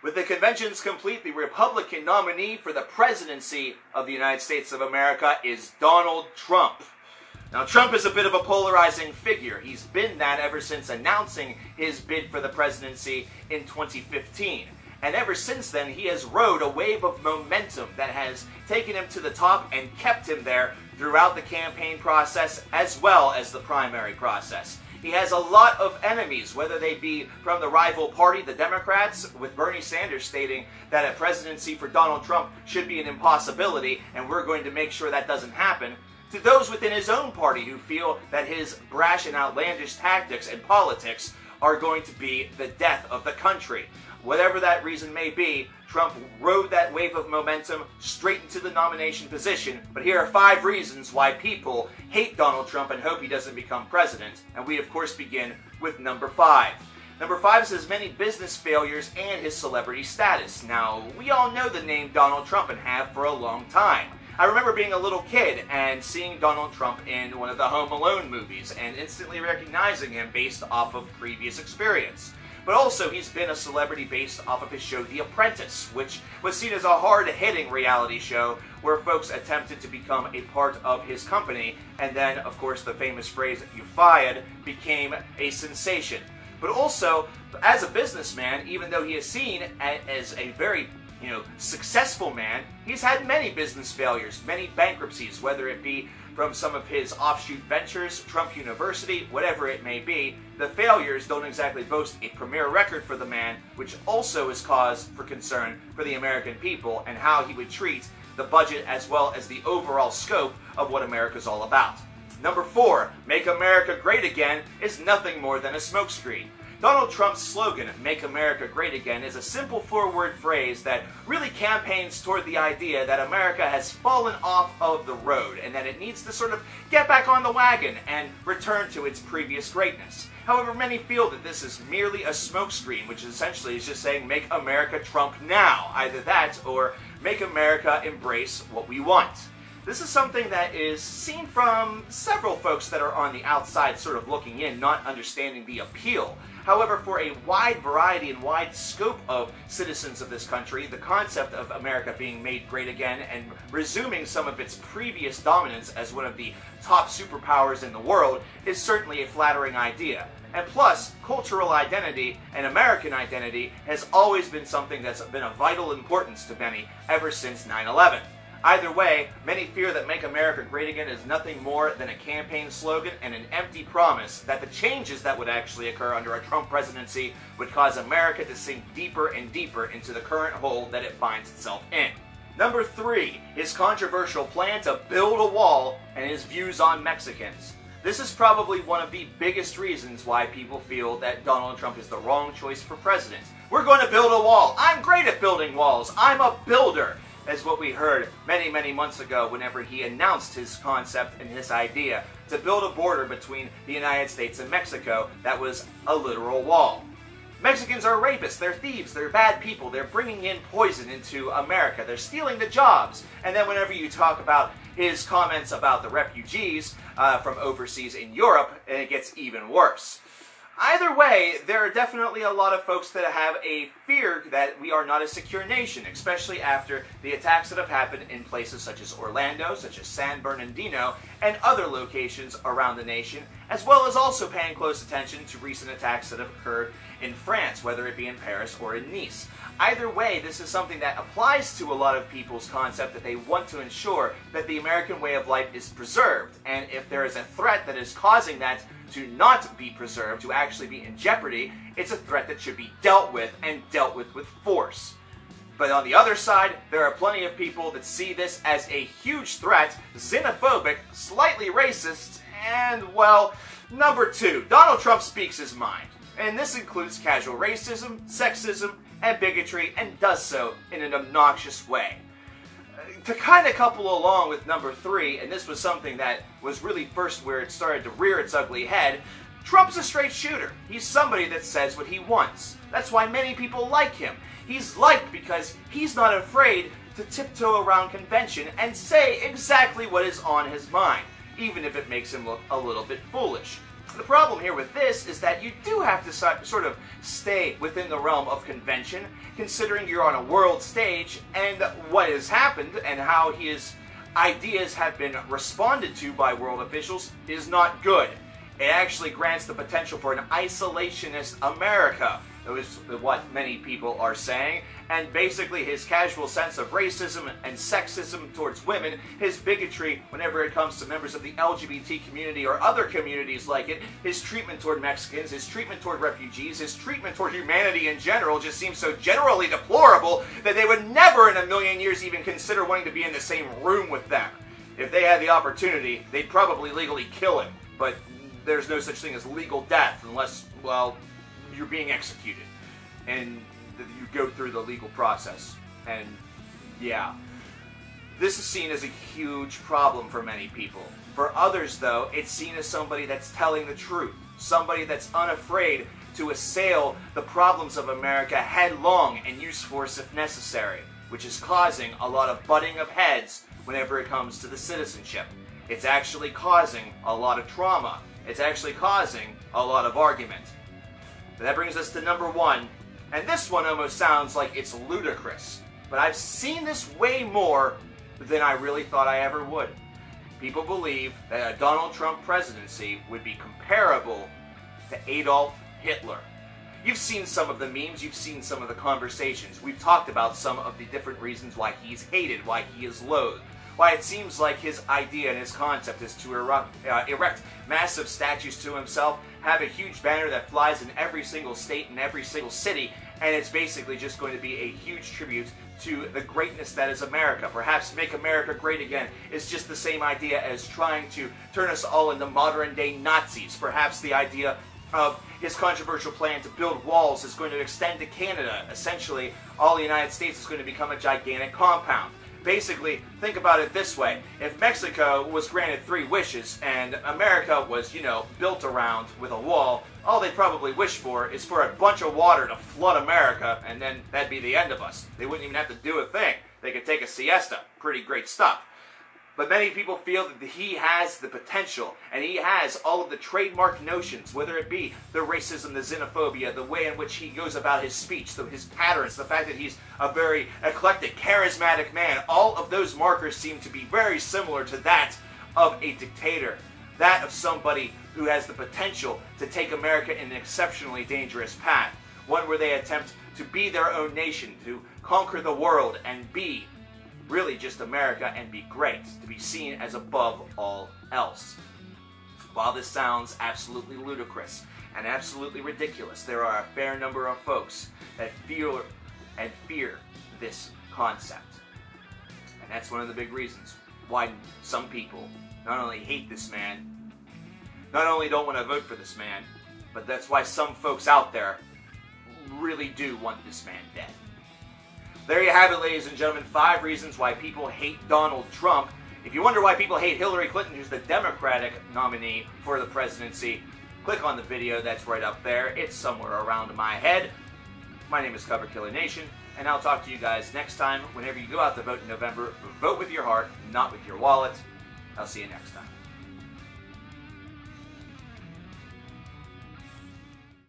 With the conventions complete, the Republican nominee for the presidency of the United States of America is Donald Trump. Now, Trump is a bit of a polarizing figure. He's been that ever since announcing his bid for the presidency in 2015. And ever since then, he has rode a wave of momentum that has taken him to the top and kept him there throughout the campaign process as well as the primary process. He has a lot of enemies, whether they be from the rival party, the Democrats, with Bernie Sanders stating that a presidency for Donald Trump should be an impossibility, and we're going to make sure that doesn't happen, to those within his own party who feel that his brash and outlandish tactics and politics are going to be the death of the country. Whatever that reason may be, Trump rode that wave of momentum straight into the nomination position, but here are 5 reasons why people hate Donald Trump and hope he doesn't become president, and we of course begin with number 5. Number 5 is his many business failures and his celebrity status. Now, we all know the name Donald Trump and have for a long time. I remember being a little kid and seeing Donald Trump in one of the Home Alone movies and instantly recognizing him based off of previous experience. But also, he's been a celebrity based off of his show The Apprentice, which was seen as a hard-hitting reality show where folks attempted to become a part of his company, and then, of course, the famous phrase, "you fired," became a sensation. But also, as a businessman, even though he is seen as a very successful man, he's had many business failures, many bankruptcies, whether it be from some of his offshoot ventures, Trump University, whatever it may be. The failures don't exactly boast a premier record for the man, which also is cause for concern for the American people and how he would treat the budget as well as the overall scope of what America's all about. Number 4, Make America Great Again, is nothing more than a smokescreen. Donald Trump's slogan, "Make America Great Again," is a simple 4-word phrase that really campaigns toward the idea that America has fallen off of the road and that it needs to sort of get back on the wagon and return to its previous greatness. However, many feel that this is merely a smokescreen, which essentially is just saying, "Make America Trump now." Either that or "Make America embrace what we want." This is something that is seen from several folks that are on the outside sort of looking in, not understanding the appeal. However, for a wide variety and wide scope of citizens of this country, the concept of America being made great again and resuming some of its previous dominance as one of the top superpowers in the world is certainly a flattering idea. And plus, cultural identity and American identity has always been something that's been of vital importance to many ever since 9/11. Either way, many fear that Make America Great Again is nothing more than a campaign slogan and an empty promise that the changes that would actually occur under a Trump presidency would cause America to sink deeper and deeper into the current hole that it finds itself in. Number 3, his controversial plan to build a wall and his views on Mexicans. This is probably one of the biggest reasons why people feel that Donald Trump is the wrong choice for president. We're going to build a wall. I'm great at building walls. I'm a builder. As what we heard many, many months ago whenever he announced his concept and his idea to build a border between the United States and Mexico that was a literal wall. Mexicans are rapists, they're thieves, they're bad people, they're bringing in poison into America, they're stealing the jobs. And then whenever you talk about his comments about the refugees from overseas in Europe, it gets even worse. Either way, there are definitely a lot of folks that have a fear that we are not a secure nation, especially after the attacks that have happened in places such as Orlando, such as San Bernardino, and other locations around the nation, as well as also paying close attention to recent attacks that have occurred in France, whether it be in Paris or in Nice. Either way, this is something that applies to a lot of people's concept that they want to ensure that the American way of life is preserved, and if there is a threat that is causing that to not be preserved, to actually be in jeopardy, it's a threat that should be dealt with and dealt with force. But on the other side, there are plenty of people that see this as a huge threat, xenophobic, slightly racist, and, well, number 2, Donald Trump speaks his mind. And this includes casual racism, sexism, and bigotry, and does so in an obnoxious way. To kind of couple along with number 3, and this was something that was really first where it started to rear its ugly head, Trump's a straight shooter. He's somebody that says what he wants. That's why many people like him. He's liked because he's not afraid to tiptoe around convention and say exactly what is on his mind, even if it makes him look a little bit foolish. The problem here with this is that you do have to sort of stay within the realm of convention, considering you're on a world stage, and what has happened and how his ideas have been responded to by world officials is not good. It actually grants the potential for an isolationist America. That is what many people are saying. And basically his casual sense of racism and sexism towards women, his bigotry whenever it comes to members of the LGBT community or other communities like it, his treatment toward Mexicans, his treatment toward refugees, his treatment toward humanity in general just seems so generally deplorable that they would never in a million years even consider wanting to be in the same room with them. If they had the opportunity, they'd probably legally kill him. But there's no such thing as legal death unless, well, you're being executed and you go through the legal process. And yeah, this is seen as a huge problem for many people. For others, though, it's seen as somebody that's telling the truth, somebody that's unafraid to assail the problems of America headlong and use force if necessary, which is causing a lot of butting of heads whenever it comes to the citizenship. It's actually causing a lot of trauma. It's actually causing a lot of argument. But that brings us to number one, and this one almost sounds like it's ludicrous, but I've seen this way more than I really thought I ever would. People believe that a Donald Trump presidency would be comparable to Adolf Hitler. You've seen some of the memes, you've seen some of the conversations. We've talked about some of the different reasons why he's hated, why he is loathed, why it seems like his idea and his concept is to erect massive statues to himself, have a huge banner that flies in every single state and every single city, and it's basically just going to be a huge tribute to the greatness that is America. Perhaps make America great again is just the same idea as trying to turn us all into modern-day Nazis. Perhaps the idea of his controversial plan to build walls is going to extend to Canada. Essentially, all the United States is going to become a gigantic compound. Basically, think about it this way. If Mexico was granted 3 wishes and America was, built around with a wall, all they'd probably wish for is for a bunch of water to flood America, and then that'd be the end of us. They wouldn't even have to do a thing. They could take a siesta. Pretty great stuff. But many people feel that he has the potential, and he has all of the trademark notions, whether it be the racism, the xenophobia, the way in which he goes about his speech, his patterns, the fact that he's a very eclectic, charismatic man. All of those markers seem to be very similar to that of a dictator, that of somebody who has the potential to take America in an exceptionally dangerous path, one where they attempt to be their own nation, to conquer the world, and be really just America and be great, to be seen as above all else. While this sounds absolutely ludicrous and absolutely ridiculous, there are a fair number of folks that feel and fear this concept. And that's one of the big reasons why some people not only hate this man, not only don't want to vote for this man, but that's why some folks out there really do want this man dead. There you have it, ladies and gentlemen, 5 reasons why people hate Donald Trump. If you wonder why people hate Hillary Clinton, who's the Democratic nominee for the presidency, click on the video that's right up there. It's somewhere around my head. My name is coverkillernation, and I'll talk to you guys next time. Whenever you go out to vote in November, vote with your heart, not with your wallet. I'll see you next time.